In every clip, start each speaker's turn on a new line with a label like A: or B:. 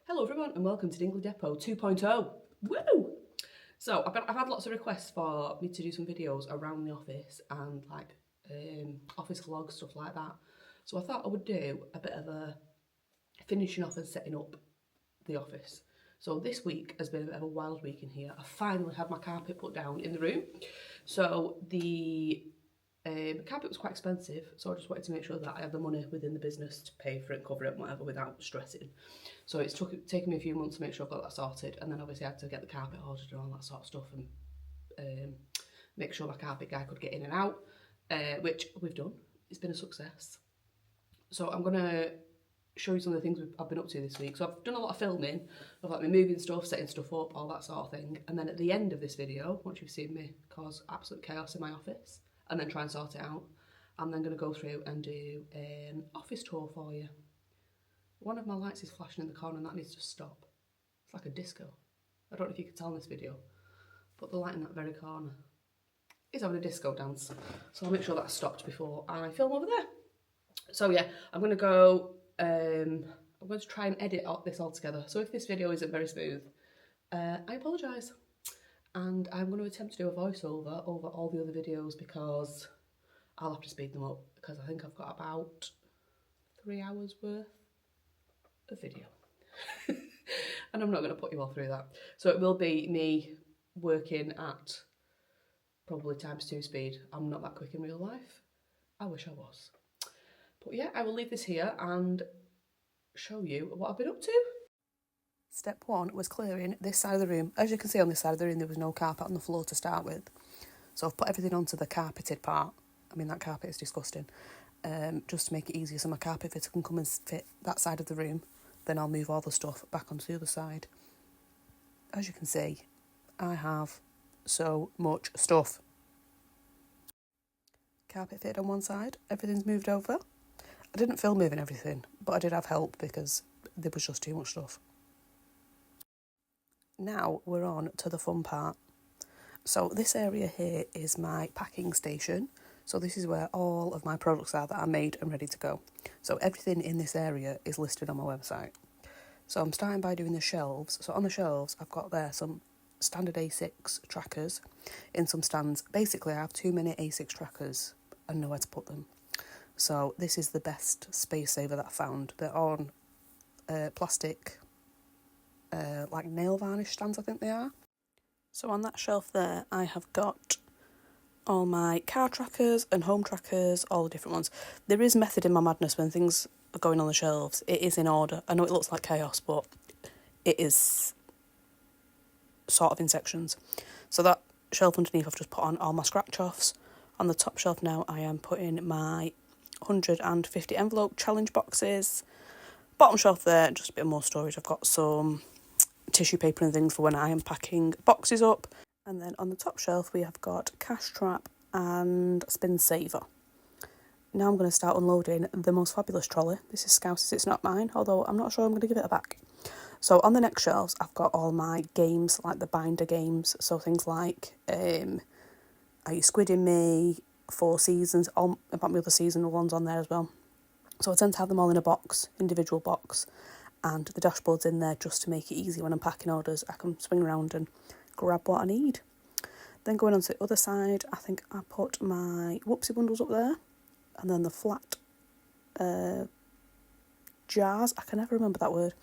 A: Hello everyone and welcome to Dingley Depot 2.0. Woo! So I've had lots of requests for me to do some videos around the office and office vlogs, stuff like that. So I thought I would do a bit of a finishing off and setting up the office. So this week has been a bit of a wild week in here. I finally had my carpet put down in the room. So the carpet was quite expensive, so I just wanted to make sure that I had the money within the business to pay for it, cover it, whatever, without stressing. So it's taken me a few months to make sure I've got that sorted, and then obviously I had to get the carpet ordered and all that sort of stuff, and make sure my carpet guy could get in and out, which we've done. It's been a success. So I'm gonna show you some of the things I've been up to this week. So I've done a lot of filming of like me moving stuff, setting stuff up, all that sort of thing. And then at the end of this video, once you've seen me cause absolute chaos in my office and then try and sort it out, I'm then going to go through and do an office tour for you. One of my lights is flashing in the corner and that needs to stop. It's like a disco. I don't know if you can tell in this video, but the light in that very corner is having a disco dance. So I'll make sure that's stopped before I film over there. So yeah, I'm going to try and edit this all together. So if this video isn't very smooth, I apologise. And I'm going to attempt to do a voiceover over all the other videos because I'll have to speed them up because I think I've got about 3 hours worth of video. And I'm not going to put you all through that. So it will be me working at probably ×2 speed. I'm not that quick in real life. I wish I was. But yeah, I will leave this here and show you what I've been up to. Step one was clearing this side of the room. As you can see on this side of the room, there was no carpet on the floor to start with. So I've put everything onto the carpeted part. I mean, that carpet is disgusting. Just to make it easier so my carpet fitter can come and fit that side of the room. Then I'll move all the stuff back onto the other side. As you can see, I have so much stuff. Carpet fitted on one side, everything's moved over. I didn't film moving everything, but I did have help because there was just too much stuff. Now we're on to the fun part. So this area here is my packing station. So this is where all of my products are that are made and ready to go. So everything in this area is listed on my website. So I'm starting by doing the shelves. So on the shelves, I've got there some standard A6 trackers in some stands. Basically, I have too many A6 trackers and nowhere to put them. So this is the best space saver that I found. They're on plastic, like nail varnish stands, I think they are. So on that shelf there, I have got all my car trackers and home trackers, all the different ones. There is method in my madness when things are going on the shelves. It is in order. I know it looks like chaos, but it is sort of in sections. So that shelf underneath, I've just put on all my scratch-offs. On the top shelf now, I am putting my 150 envelope challenge boxes. Bottom shelf there, just a bit more storage. I've got some tissue paper and things for when I am packing boxes up. And then on the top shelf, we have got cash trap and spin saver. Now I'm going to start unloading the most fabulous trolley. This is Scouse's, it's not mine, although I'm not sure I'm going to give it back. So on the next shelves, I've got all my games, like the binder games. So things like Are You Squidding Me, 4 Seasons, all about my other seasonal ones on there as well. So I tend to have them all in a box, individual box, and the dashboard's in there just to make it easy when I'm packing orders. I can swing around and grab what I need. Then going on to the other side, I think I put my Whoopsie bundles up there, and then the flat jars, I can never remember that word.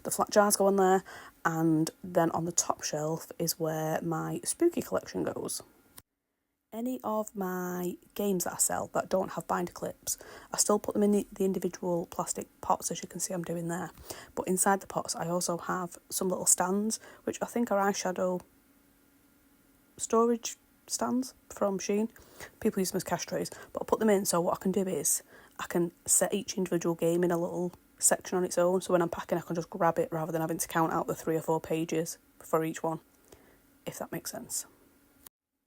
A: The flat jars go on there, and then on the top shelf is where my spooky collection goes. Any of my games that I sell that don't have binder clips, I still put them in the individual plastic pots, as you can see I'm doing there. But inside the pots, I also have some little stands, which I think are eyeshadow storage stands from Shein. People use them as cash trays, but I'll put them in, so what I can do is I can set each individual game in a little section on its own, so when I'm packing I can just grab it rather than having to count out the 3 or 4 pages for each one, if that makes sense.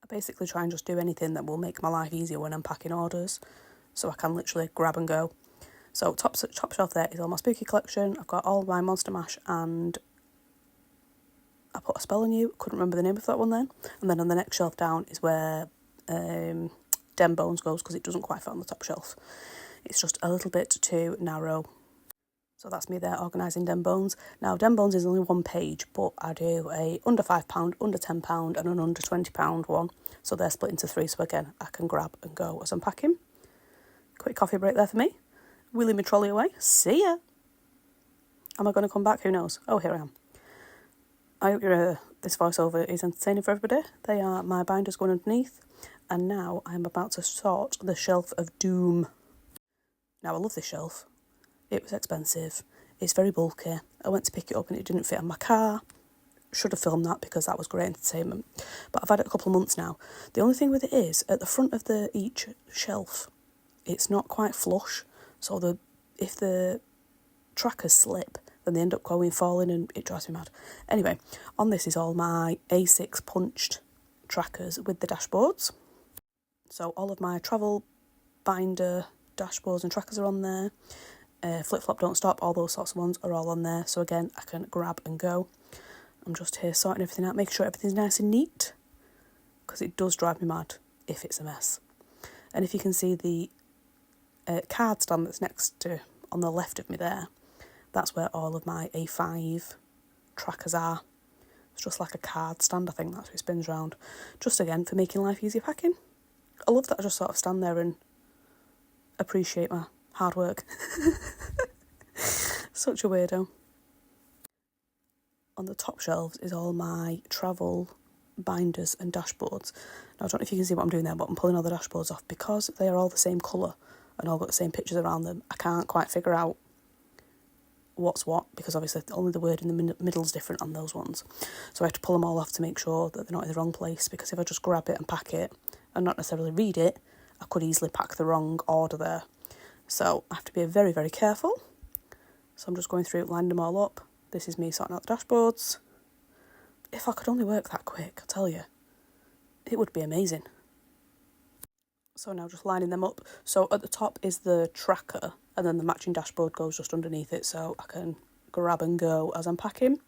A: I basically try and just do anything that will make my life easier when I'm packing orders, so I can literally grab and go. So top shelf there is all my spooky collection. I've got all my Monster Mash, and I put a spell on you, couldn't remember the name of that one then. And then on the next shelf down is where Den Bones goes, because it doesn't quite fit on the top shelf. It's just a little bit too narrow. So that's me there organising dem bones. Now, dem bones is only one page, but I do a under £5, under £10 and an under £20 one. So they're split into three, so again, I can grab and go as I'm packing. Quick coffee break there for me. Wheeling my trolley away. See ya! Am I going to come back? Who knows? Oh, here I am. I hope this voiceover is entertaining for everybody. They are my binders going underneath. And now I'm about to sort the shelf of doom. Now, I love this shelf. It was expensive. It's very bulky. I went to pick it up and it didn't fit in my car. Should have filmed that because that was great entertainment. But I've had it a couple of months now. The only thing with it is, at the front of each shelf, it's not quite flush. So if the trackers slip, then they end up falling and it drives me mad. Anyway, on this is all my A6 punched trackers with the dashboards. So all of my travel binder dashboards and trackers are on there. Flip Flop Don't Stop, all those sorts of ones are all on there. So again, I can grab and go. I'm just here sorting everything out, making sure everything's nice and neat, because it does drive me mad if it's a mess. And if you can see the card stand that's next to, on the left of me there, that's where all of my A5 trackers are. It's just like a card stand, I think that's what it spins around. Just again, for making life easier packing. I love that I just sort of stand there and appreciate my hard work. Such a weirdo. On the top shelves is all my travel binders and dashboards. Now, I don't know if you can see what I'm doing there, but I'm pulling all the dashboards off because they are all the same colour and all got the same pictures around them. I can't quite figure out what's what, because obviously only the word in the middle is different on those ones. So I have to pull them all off to make sure that they're not in the wrong place, because if I just grab it and pack it and not necessarily read it, I could easily pack the wrong order there. So I have to be very, very careful. So I'm just going through, lining them all up. This is me sorting out the dashboards. If I could only work that quick, I tell you, it would be amazing. So now just lining them up. So at the top is the tracker, and then the matching dashboard goes just underneath it, so I can grab and go as I'm packing.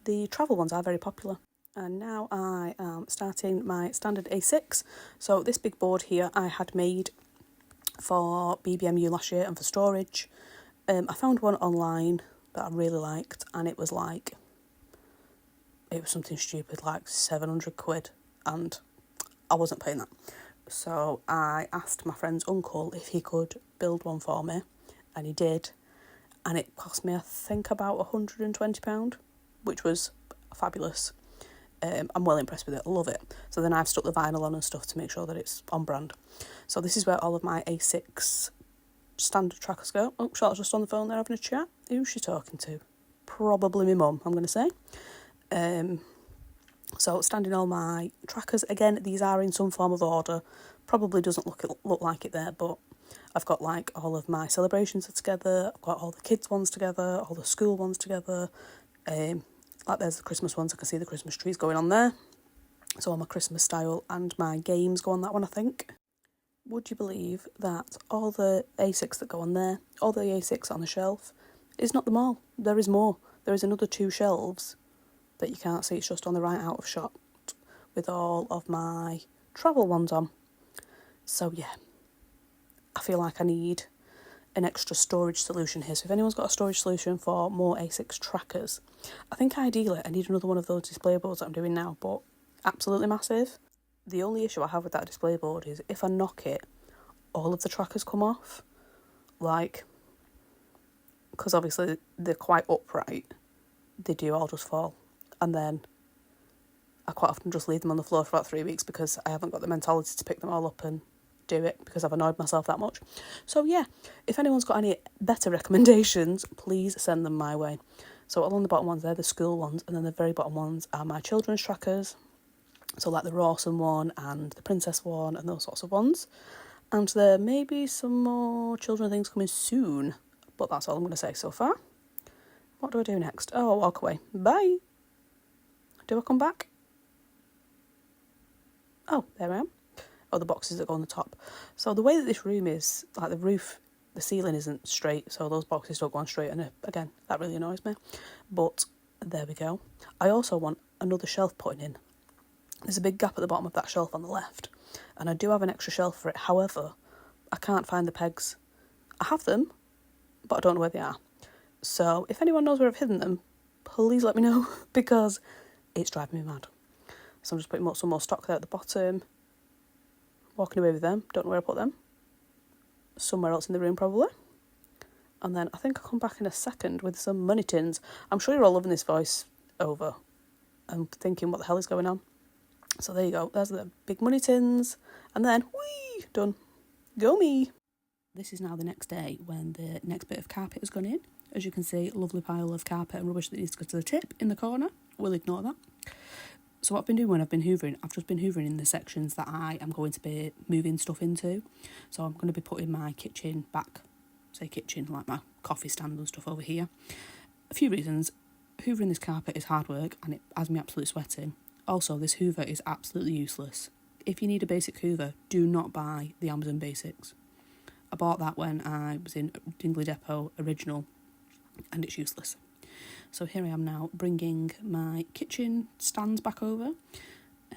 A: The travel ones are very popular. And now I am starting my standard A6. So this big board here I had made for BBMU last year and for storage. I found one online that I really liked, and it was something stupid, like 700 quid, and I wasn't paying that. So I asked my friend's uncle if he could build one for me, and he did, and it cost me, I think, about £120, which was fabulous. I'm well impressed with it, I love it. So then I've stuck the vinyl on and stuff to make sure that it's on brand. So this is where all of my A6 standard trackers go. Oh, Charlotte's just on the phone there having a chat. Who's she talking to? Probably my mum, I'm going to say. So standing all my trackers, again, these are in some form of order. Probably doesn't look like it there, but I've got like all of my celebrations together. I've got all the kids ones together, all the school ones together. Like there's the Christmas ones, I can see the Christmas trees going on there. So all my Christmas style and my games go on that one, I think. Would you believe that all the A6 that go on there, all the A6 on the shelf, is not them all. There is more. There is another 2 shelves that you can't see, it's just on the right out of shot, with all of my travel ones on. So yeah, I feel like I need an extra storage solution here. So if anyone's got a storage solution for more A6 trackers, I think ideally I need another one of those display boards that I'm doing now, but absolutely massive. The only issue I have with that display board is if I knock it, all of the trackers come off, like, because obviously they're quite upright, they do all just fall. And then I quite often just leave them on the floor for about 3 weeks because I haven't got the mentality to pick them all up and do it, because I've annoyed myself that much. So yeah, if anyone's got any better recommendations, please send them my way. So along the bottom ones, they're the school ones, and then the very bottom ones are my children's trackers. So like the Rawson one and the Princess one and those sorts of ones. And there may be some more children things coming soon, but that's all I'm going to say so far. What do I do next? Oh, I'll walk away. Bye. Do I come back? Oh, there I am. Oh, the boxes that go on the top. So the way that this room is, like the roof, the ceiling isn't straight, so those boxes don't go on straight, and again, that really annoys me. But there we go. I also want another shelf putting in. There's a big gap at the bottom of that shelf on the left, and I do have an extra shelf for it. However, I can't find the pegs. I have them, but I don't know where they are. So if anyone knows where I've hidden them, please let me know, because it's driving me mad. So I'm just putting some more stock there at the bottom, walking away with them. Don't know where I put them. Somewhere else in the room probably. And then I think I'll come back in a second with some money tins. I'm sure you're all loving this voice over and thinking what the hell is going on. So there you go. There's the big money tins. And then, whee, done. Go me. This is now the next day when the next bit of carpet has gone in. As you can see, lovely pile of carpet and rubbish that needs to go to the tip in the corner. We'll ignore that. So what I've been doing when I've been hoovering, I've just been hoovering in the sections that I am going to be moving stuff into. So I'm going to be putting my kitchen back, say kitchen, like my coffee stand and stuff over here. A few reasons. Hoovering this carpet is hard work and it has me absolutely sweating. Also, this hoover is absolutely useless. If you need a basic hoover, do not buy the Amazon Basics. I bought that when I was in Dingley Depot original and it's useless. So here I am now bringing my kitchen stands back over.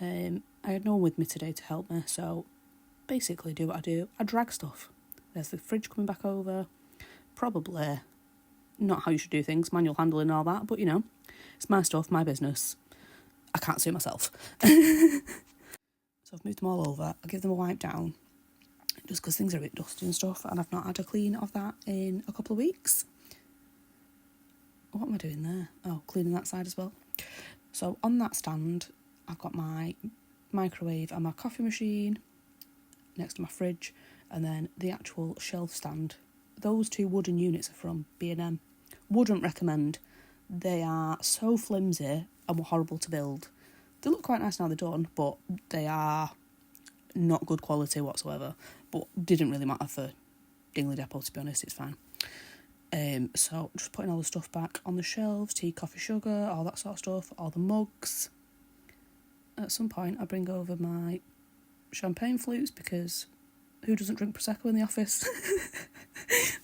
A: I had no one with me today to help me, so basically do what I do. I drag stuff. There's the fridge coming back over. Probably not how you should do things, manual handling and all that, but you know, it's my stuff, my business. I can't sue myself. So I've moved them all over. I'll give them a wipe down, just because things are a bit dusty and stuff, and I've not had a clean of that in a couple of weeks. What am I doing there? Oh, cleaning that side as well. So on that stand, I've got my microwave and my coffee machine next to my fridge, and then the actual shelf stand. Those two wooden units are from B&M. Wouldn't recommend. They are so flimsy and were horrible to build. They look quite nice now they're done, but they are not good quality whatsoever. But didn't really matter for Dingley Depot, to be honest, it's fine. So just putting all the stuff back on the shelves, tea, coffee, sugar, all that sort of stuff, all the mugs. At some point I bring over my champagne flutes, because who doesn't drink Prosecco in the office?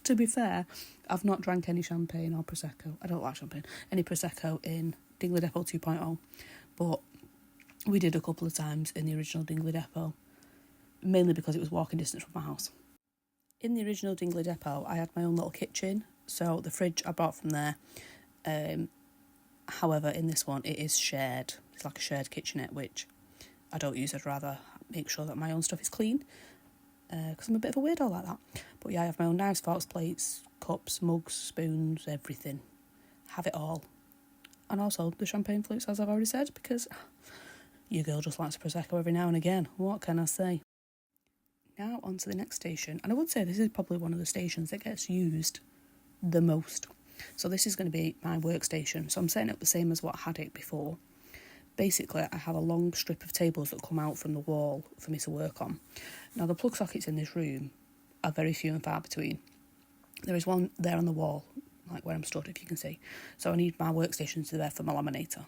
A: To be fair, I've not drank any champagne or Prosecco. I don't like champagne. Any Prosecco in Dingley Depot 2.0. But we did a couple of times in the original Dingley Depot, mainly because it was walking distance from my house. In the original Dingley Depot, I had my own little kitchen, so the fridge I bought from there. However, in this one, it is shared. It's like a shared kitchenette, which I don't use. I'd rather make sure that my own stuff is clean, because I'm a bit of a weirdo like that. But yeah, I have my own knives, forks, plates, cups, mugs, spoons, everything. Have it all. And also the champagne flutes, as I've already said, because your girl just likes a Prosecco every now and again. What can I say? Now on to the next station, and I would say this is probably one of the stations that gets used the most. So this is going to be my workstation. So I'm setting up the same as what I had it before. Basically, I have a long strip of tables that come out from the wall for me to work on. Now, the plug sockets in this room are very few and far between. There is one there on the wall, like where I'm stood, if you can see. So I need my workstation to be there for my laminator.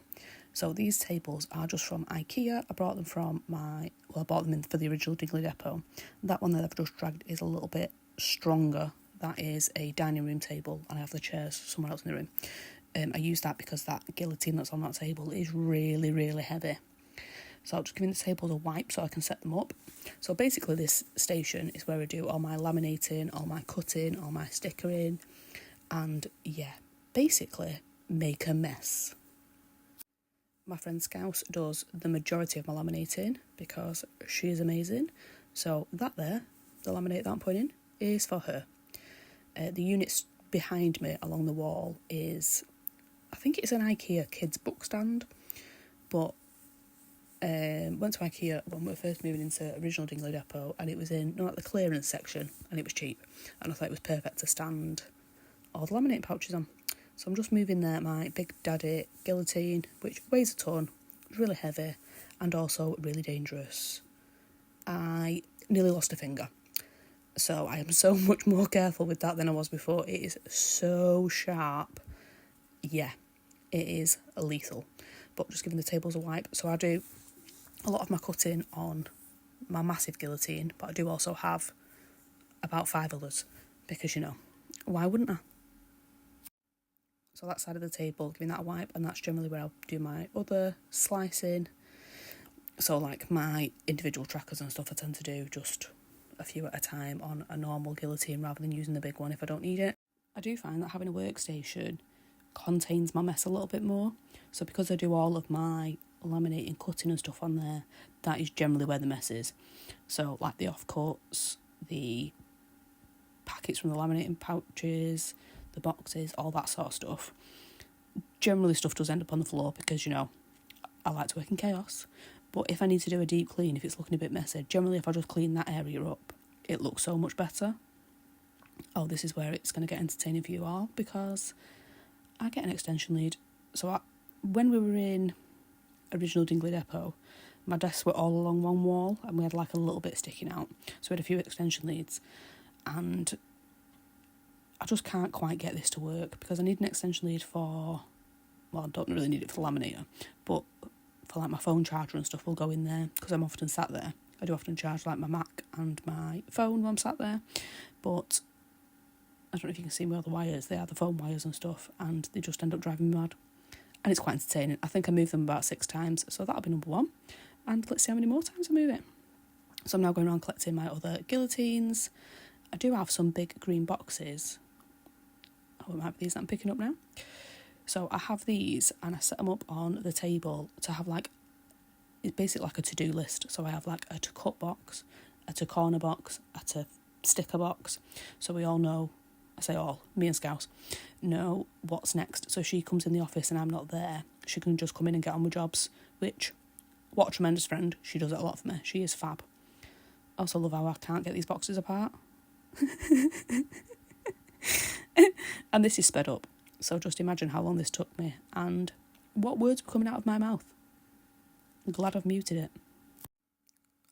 A: So these tables are just from IKEA. I bought them I bought them in for the original Dingley Depot. That one that I've just dragged is a little bit stronger. That is a dining room table, and I have the chairs somewhere else in the room. I use that because that guillotine that's on that table is really, really heavy. So I'll just give the tables a wipe so I can set them up. So basically this station is where I do all my laminating, all my cutting, all my stickering, and yeah, basically make a mess. My friend Scouse does the majority of my laminating because she is amazing. So that there, the laminate that I'm putting in, is for her. The units behind me along the wall is, I think it's an IKEA kids book stand, but went to IKEA when we were first moving into original Dingley Depot, and it was in not the clearance section, and it was cheap, and I thought it was perfect to stand all the laminate pouches on. So I'm just moving there my Big Daddy guillotine, which weighs a ton, really heavy, and also really dangerous. I nearly lost a finger. So I am so much more careful with that than I was before. It is so sharp. Yeah, it is lethal. But just giving the tables a wipe. So I do a lot of my cutting on my massive guillotine, but I do also have about 5 others, because, you know, why wouldn't I? So that side of the table, giving that a wipe, and that's generally where I'll do my other slicing. So like my individual trackers and stuff, I tend to do just a few at a time on a normal guillotine rather than using the big one if I don't need it. I do find that having a workstation contains my mess a little bit more. So because I do all of my laminating, cutting and stuff on there, that is generally where the mess is. So like the offcuts, the packets from the laminating pouches, the boxes, all that sort of stuff. Generally stuff does end up on the floor because, I like to work in chaos. But if I need to do a deep clean, if it's looking a bit messy, generally if I just clean that area up, it looks so much better. Oh, this is where it's going to get entertaining for you all, because I get an extension lead. So when we were in original Dingley depot, my desks were all along one wall and we had like a little bit sticking out. So we had a few extension leads, and I just can't quite get this to work because I need an extension lead for, well, I don't really need it for the laminator, but for like my phone charger and stuff will go in there because I'm often sat there. I do often charge like my Mac and my phone when I'm sat there, but I don't know if you can see me all the wires. They are the phone wires and stuff, and they just end up driving me mad. And it's quite entertaining. I think I moved them about 6 times, so that'll be number 1. And let's see how many more times I move it. So I'm now going around collecting my other guillotines. I do have some big green boxes. Oh, it might be these that I'm picking up now. So I have these, and I set them up on the table to have like, it's basically like a to-do list. So I have like a to-cut box, a to-corner box, a to-sticker box. So we all know, I say all, me and Scouse, know what's next. So if she comes in the office and I'm not there, she can just come in and get on with jobs, which, what a tremendous friend. She does it a lot for me. She is fab. I also love how I can't get these boxes apart. And this is sped up. So just imagine how long this took me and what words were coming out of my mouth. I'm glad I've muted it.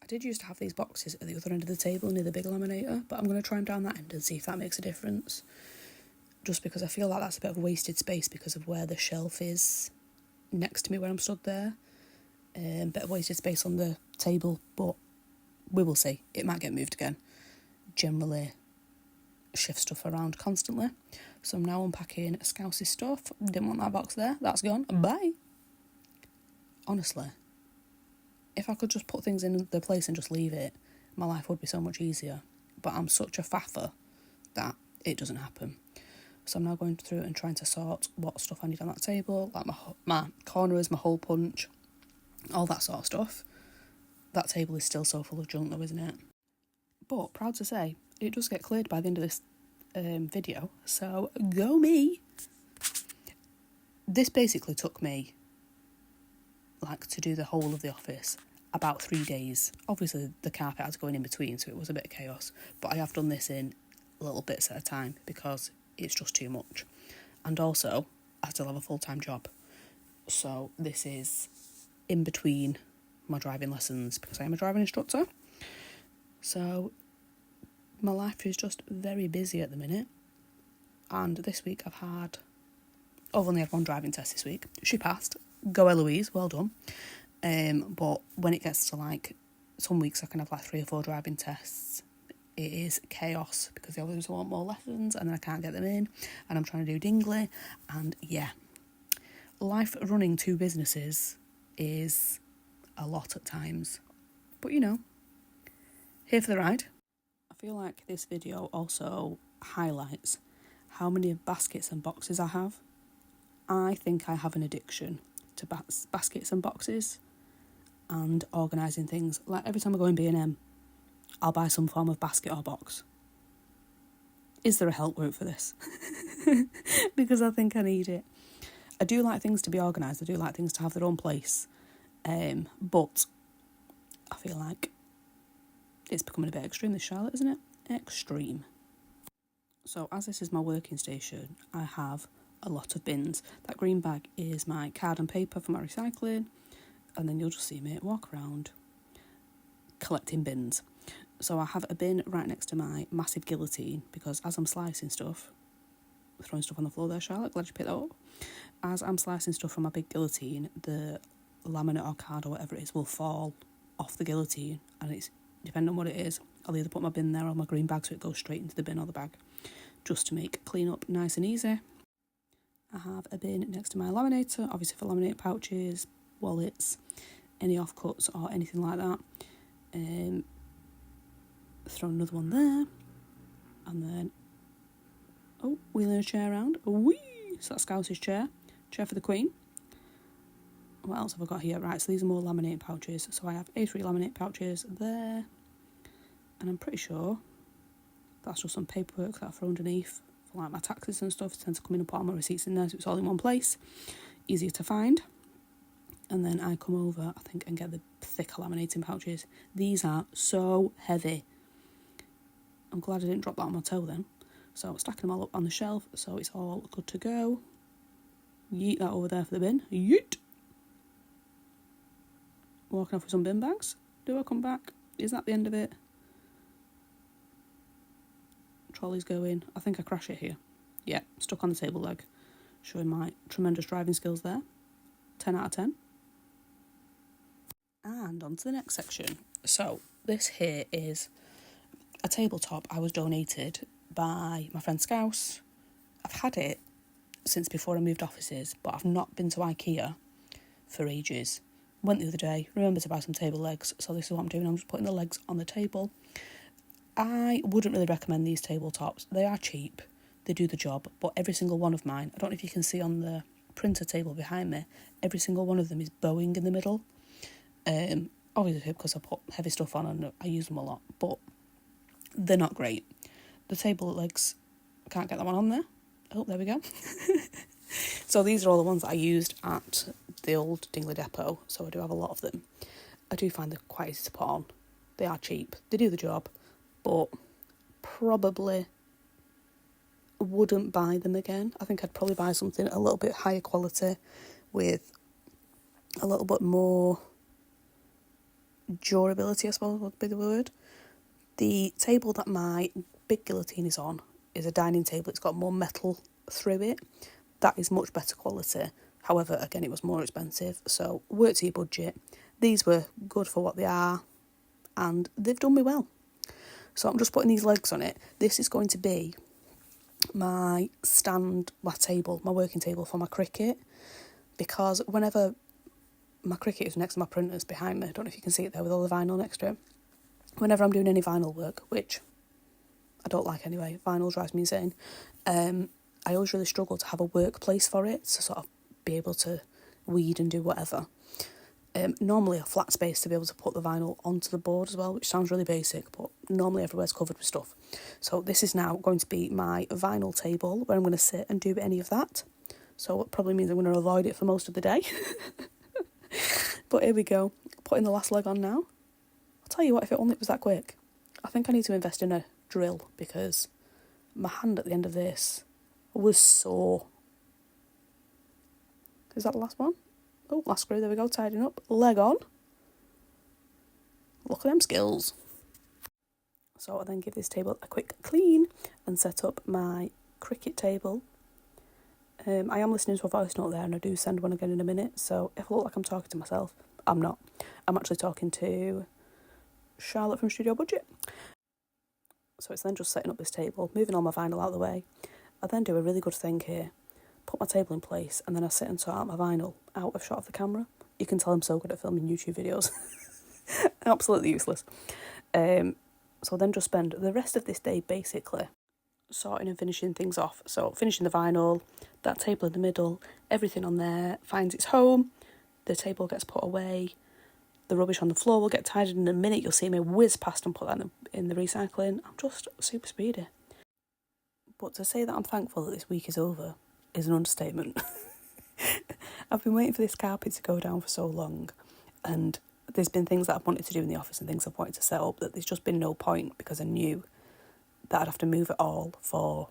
A: I did used to have these boxes at the other end of the table near the big laminator, but I'm going to try them down that end and see if that makes a difference. Just because I feel like that's a bit of wasted space because of where the shelf is next to me where I'm stood there. Bit of wasted space on the table, but we will see. It might get moved again. Generally shift stuff around constantly. So I'm now unpacking Scouse's stuff. Didn't want that box there. That's gone. Bye. Honestly, if I could just put things in their place and just leave it, my life would be so much easier. But I'm such a faffer that it doesn't happen. So I'm now going through and trying to sort what stuff I need on that table, like my corners, my hole punch, all that sort of stuff. That table is still so full of junk though, isn't it? But proud to say, it does get cleared by the end of this video, so go me. This basically took me, like, to do the whole of the office about 3 days. Obviously the carpet had to go in between, so it was a bit of chaos, but I have done this in little bits at a time because it's just too much. And also I still have a full-time job, so this is in between my driving lessons because I am a driving instructor. So my life is just very busy at the minute, and this week I've only had one driving test this week. She passed. Go Eloise, well done. But when it gets to like some weeks I can have like 3 or 4 driving tests. It is chaos because they always want more lessons and then I can't get them in, and I'm trying to do Dingley, and yeah, life running 2 businesses is a lot at times, but here for the ride. I feel like this video also highlights how many baskets and boxes I have. I think I have an addiction to baskets and boxes and organising things. Like every time I go in B&M, I'll buy some form of basket or box. Is there a help group for this? Because I think I need it. I do like things to be organised. I do like things to have their own place. But I feel like it's becoming a bit extreme, this Charlotte, isn't it? Extreme. So as this is my working station, I have a lot of bins. That green bag is my card and paper for my recycling, and then you'll just see me walk around collecting bins. So I have a bin right next to my massive guillotine because as I'm slicing stuff, throwing stuff on the floor there, Charlotte, glad you picked that up. As I'm slicing stuff from my big guillotine, the laminate or card or whatever it is will fall off the guillotine, and it's depending on what it is, I'll either put my bin there or my green bag so it goes straight into the bin or the bag, just to make clean up nice and easy. I have a bin next to my laminator, obviously for laminate pouches, wallets, any offcuts or anything like that. Throw another one there, and then Oh, wheeling a chair around. Whee! So that's Scouse's chair. Chair for the Queen. What else have I got here? Right, so these are more laminate pouches. So I have A3 laminate pouches there. And I'm pretty sure that's just some paperwork that I throw underneath for like my taxes and stuff. I tend to come in and put all my receipts in there so it's all in one place. Easier to find. And then I come over, I think, and get the thicker laminating pouches. These are so heavy. I'm glad I didn't drop that on my toe then. So stacking them all up on the shelf so it's all good to go. Yeet that over there for the bin. Yeet! Walking off with some bin bags. Do I come back? Is that the end of it? Trolley's going. I think I crash it here. Yeah, stuck on the table leg. Showing my tremendous driving skills there. 10 out of 10. And on to the next section. So this here is a tabletop I was donated by my friend Scouse. I've had it since before I moved offices, but I've not been to IKEA for ages. Went the other day, remembered to buy some table legs, so this is what I'm doing. I'm just putting the legs on the table. I wouldn't really recommend these tabletops. They are cheap, they do the job, but every single one of mine, I don't know if you can see on the printer table behind me, every single one of them is bowing in the middle. Obviously because I put heavy stuff on and I use them a lot, but they're not great. The table legs, can't get that one on there. Oh, there we go. So these are all the ones that I used at the old Dingley depot, so I do have a lot of them. I do find they're quite easy to put on. They are cheap, they do the job, but probably wouldn't buy them again. I think I'd probably buy something a little bit higher quality with a little bit more durability, I suppose would be the word. The table that my big guillotine is on is a dining table. It's got more metal through it. That is much better quality. However, again, it was more expensive, so work to your budget. These were good for what they are, and they've done me well. So I'm just putting these legs on it. This is going to be my table, my working table for my Cricut, because whenever my Cricut is next to my printers behind me, I don't know if you can see it there with all the vinyl next to it. Whenever I'm doing any vinyl work, which I don't like anyway, vinyl drives me insane, I always really struggle to have a workplace for it, to sort of be able to weed and do whatever. Normally a flat space to be able to put the vinyl onto the board as well, which sounds really basic, but normally everywhere's covered with stuff. So this is now going to be my vinyl table where I'm going to sit and do any of that. So it probably means I'm going to avoid it for most of the day. But here we go, putting the last leg on now. I'll tell you what, if it only was that quick, I think I need to invest in a drill, because my hand at the end of this was sore. Is that the last one? Oh, last screw, there we go, tidying up. Leg on. Look at them skills. So I'll then give this table a quick clean and set up my Cricut table. I am listening to a voice note there, and I do send one again in a minute, so if I look like I'm talking to myself, I'm not. I'm actually talking to Charlotte from Studio Budget. So it's then just setting up this table, moving all my vinyl out of the way. I then do a really good thing here. Put my table in place, and then I sit and sort out my vinyl out of shot of the camera. You can tell I'm so good at filming YouTube videos. Absolutely useless. So then just spend the rest of this day basically sorting and finishing things off. So finishing the vinyl, that table in the middle, everything on there finds its home, the table gets put away, the rubbish on the floor will get tidied in a minute. You'll see me whiz past and put that in the recycling. I'm just super speedy. But to say that I'm thankful that this week is over is an understatement. I've been waiting for this carpet to go down for so long, and there's been things that I've wanted to do in the office and things I've wanted to set up that there's just been no point, because I knew that I'd have to move it all for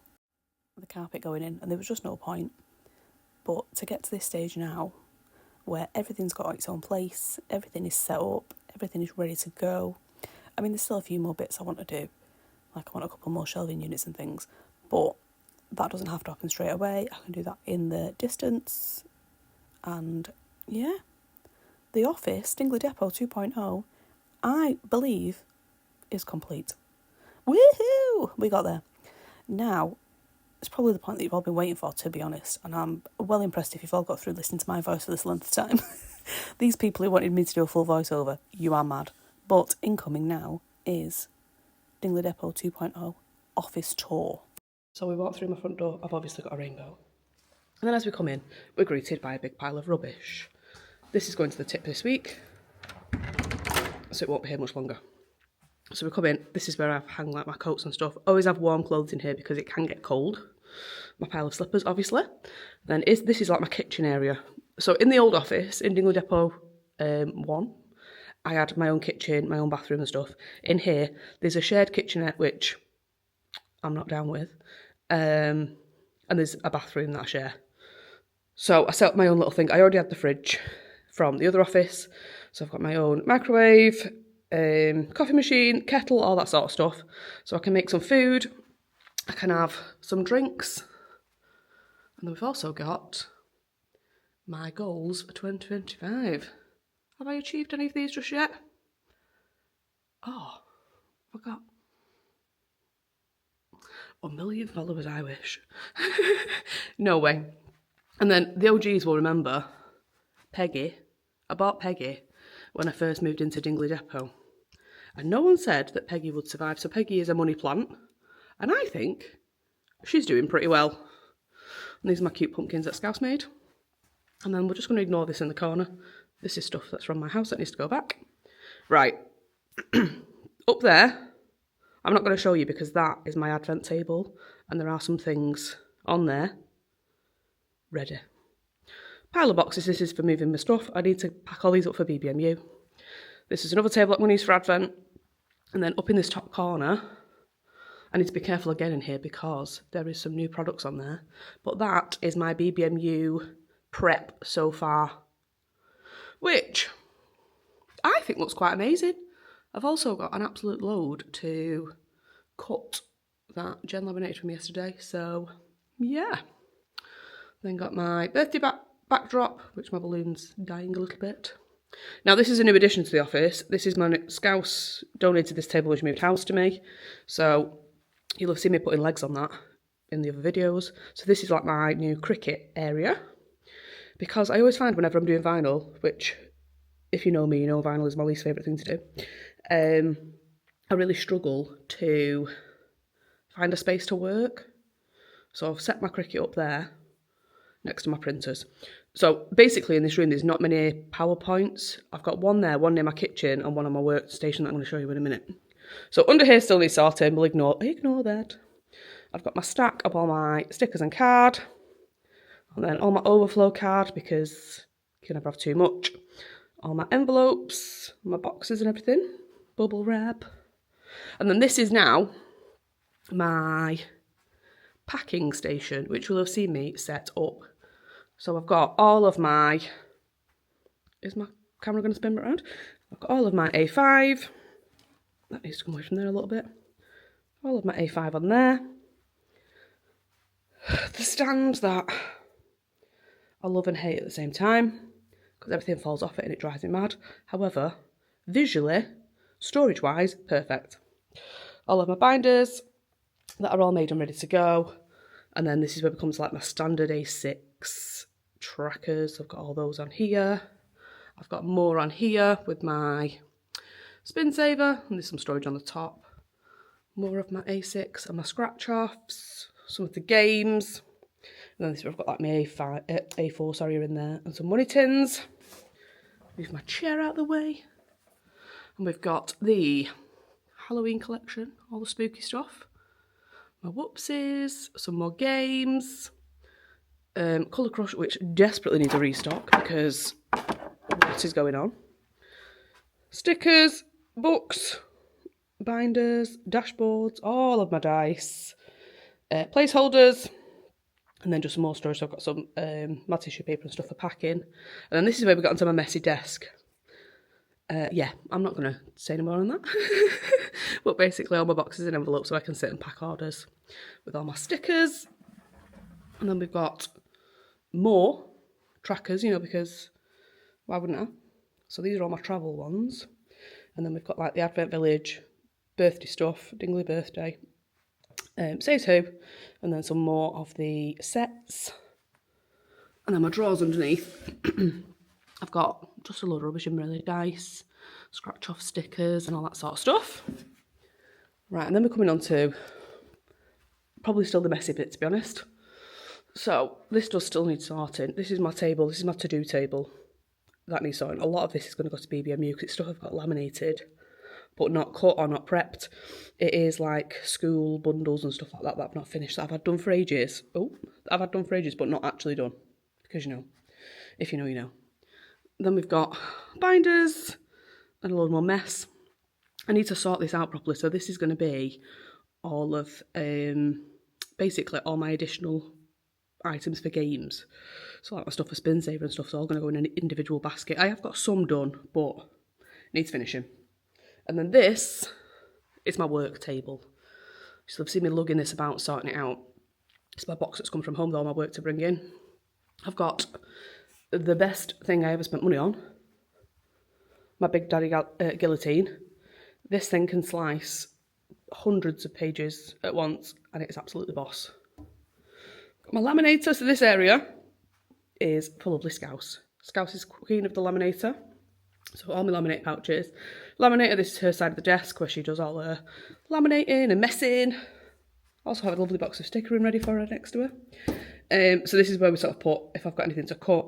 A: the carpet going in, and there was just no point. But to get to this stage now, where everything's got its own place, everything is set up, everything is ready to go. I mean, there's still a few more bits I want to do, like I want a couple more shelving units and things, but that doesn't have to happen straight away. I can do that in the distance. And yeah, the office, Dingley Depot 2.0, I believe is complete. Woohoo! We got there. Now, it's probably the point that you've all been waiting for, to be honest, and I'm well impressed if you've all got through listening to my voice for this length of time. These people who wanted me to do a full voiceover, you are mad. But incoming now is Dingley Depot 2.0 office tour. So we walk through my front door, I've obviously got a rainbow. And then as we come in, we're greeted by a big pile of rubbish. This is going to the tip this week, so it won't be here much longer. So we come in, this is where I hang like my coats and stuff. Always have warm clothes in here because it can get cold. My pile of slippers, obviously. Then this is like my kitchen area. So in the old office, in Dingley Depot 1, I had my own kitchen, my own bathroom and stuff. In here, there's a shared kitchenette, which I'm not down with. And there's a bathroom that I share. So I set up my own little thing. I already had the fridge from the other office. So I've got my own microwave, coffee machine, kettle, all that sort of stuff. So I can make some food. I can have some drinks. And then we've also got my goals for 2025. Have I achieved any of these just yet? Oh, I got 1 million followers, I wish. No way. And then the OGs will remember Peggy. I bought Peggy when I first moved into Dingley Depot. And no one said that Peggy would survive. So Peggy is a money plant. And I think she's doing pretty well. And these are my cute pumpkins that Scouse made. And then we're just going to ignore this in the corner. This is stuff that's from my house that needs to go back. Right. Up there, I'm not going to show you because that is my advent table. And there are some things on there ready. Pile of boxes, this is for moving my stuff. I need to pack all these up for BBMU. This is another table I'm going to use for advent. And then up in this top corner, I need to be careful again in here because there is some new products on there. But that is my BBMU prep so far, which I think looks quite amazing. I've also got an absolute load to cut that Jen laminated from yesterday. So, yeah. Then got my birthday backdrop, which my balloon's dying a little bit. Now, this is a new addition to the office. This is my Scouse donated this table when she moved house to me. So, you'll have seen me putting legs on that in the other videos. So, this is like my new cricket area. Because I always find whenever I'm doing vinyl, which, if you know me, you know vinyl is my least favourite thing to do. I really struggle to find a space to work. So, I've set my cricket up there, next to my printers. So basically in this room there's not many PowerPoints. I've got one there, one near my kitchen and one on my workstation that I'm going to show you in a minute. So under here still needs sorting, we'll ignore that. I've got my stack of all my stickers and card. And then all my overflow card because you can never have too much. All my envelopes, my boxes and everything. Bubble wrap. And then this is now my packing station, which will have seen me set up. So I've got all of my, is my camera going to spin around? I've got all of my A5, that needs to come away from there a little bit. All of my A5 on there. The stands that I love and hate at the same time, because everything falls off it and it drives me mad. However, visually, storage-wise, perfect. All of my binders that are all made and ready to go. And then this is where it becomes like my standard A6 trackers. I've got all those on here. I've got more on here with my spin saver. And there's some storage on the top. More of my A6 and my scratch offs. Some of the games. And then this I've got like my A4 in there. And some money tins. Move my chair out of the way. And we've got the Halloween collection. All the spooky stuff. My whoopsies, some more games, Colour Crush, which desperately needs a restock because what is going on? Stickers, books, binders, dashboards, all of my dice, placeholders, and then just some more storage. So I've got some my tissue paper and stuff for packing. And then this is where we got onto my messy desk. Yeah, I'm not going to say any more on that. But basically all my boxes and envelopes so I can sit and pack orders with all my stickers. And then we've got more trackers, you know, because why wouldn't I? So these are all my travel ones. And then we've got like the Advent Village, birthday stuff, Dingley birthday, says who, and then some more of the sets. And then my drawers underneath. I've got just a load of rubbish in really, dice, scratch off stickers and all that sort of stuff. Right, and then we're coming on to Probably still the messy bit, to be honest. So this does still need sorting. This is my table. This is my to-do table. That needs sorting. A lot of this is going to go to BBMU because it's stuff I've got laminated, but not cut or not prepped. It is like school bundles and stuff like that that I've not finished, that I've had done for ages. I've had done for ages, but not actually done. Because, you know, if you know, you know. Then we've got binders and a load more mess. I need to sort this out properly. So this is going to be all of, basically all my additional items for games. So like my stuff for Spin Saver and stuff's all going to go in an individual basket. I have got some done, but need to finish them. And then this is my work table. So you'll see me lugging this about, sorting it out. It's my box that's come from home with all my work to bring in. I've got the best thing I ever spent money on. My Big Daddy guillotine. This thing can slice hundreds of pages at once and it's absolutely boss. My laminator, so this area is for lovely Scouse. Scouse is queen of the laminator. So all my laminate pouches. Laminator, this is her side of the desk where she does all her laminating and messing. Also have a lovely box of stickering ready for her next to her. So this is where we sort of put, if I've got anything to cut,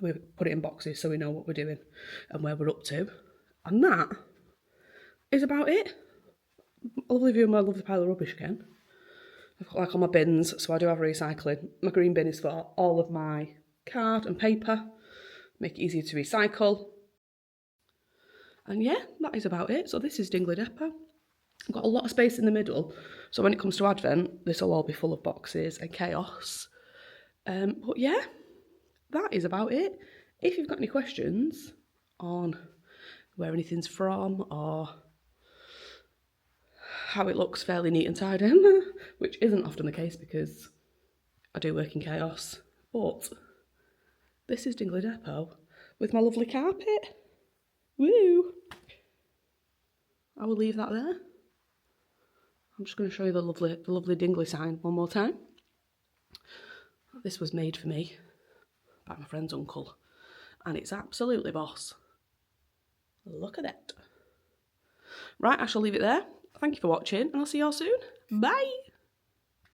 A: we put it in boxes so we know what we're doing and where we're up to. And that is about it. A lovely view of my lovely pile of rubbish again. I've got like all my bins, so I do have recycling. My green bin is for all of my card and paper, make it easier to recycle. And yeah, that is about it. So this is Dingley Depot. I've got a lot of space in the middle, so when it comes to Advent, this will all be full of boxes and chaos. But yeah, that is about it. If you've got any questions on where anything's from or how it looks fairly neat and tidy, which isn't often the case because I do work in chaos, but this is Dingley Depot with my lovely carpet. Woo! I will leave that there. I'm just going to show you the lovely Dingley sign one more time. This was made for me by my friend's uncle, and it's absolutely boss. Look at that. Right, I shall leave it there. Thank you for watching, and I'll see you all soon. Bye!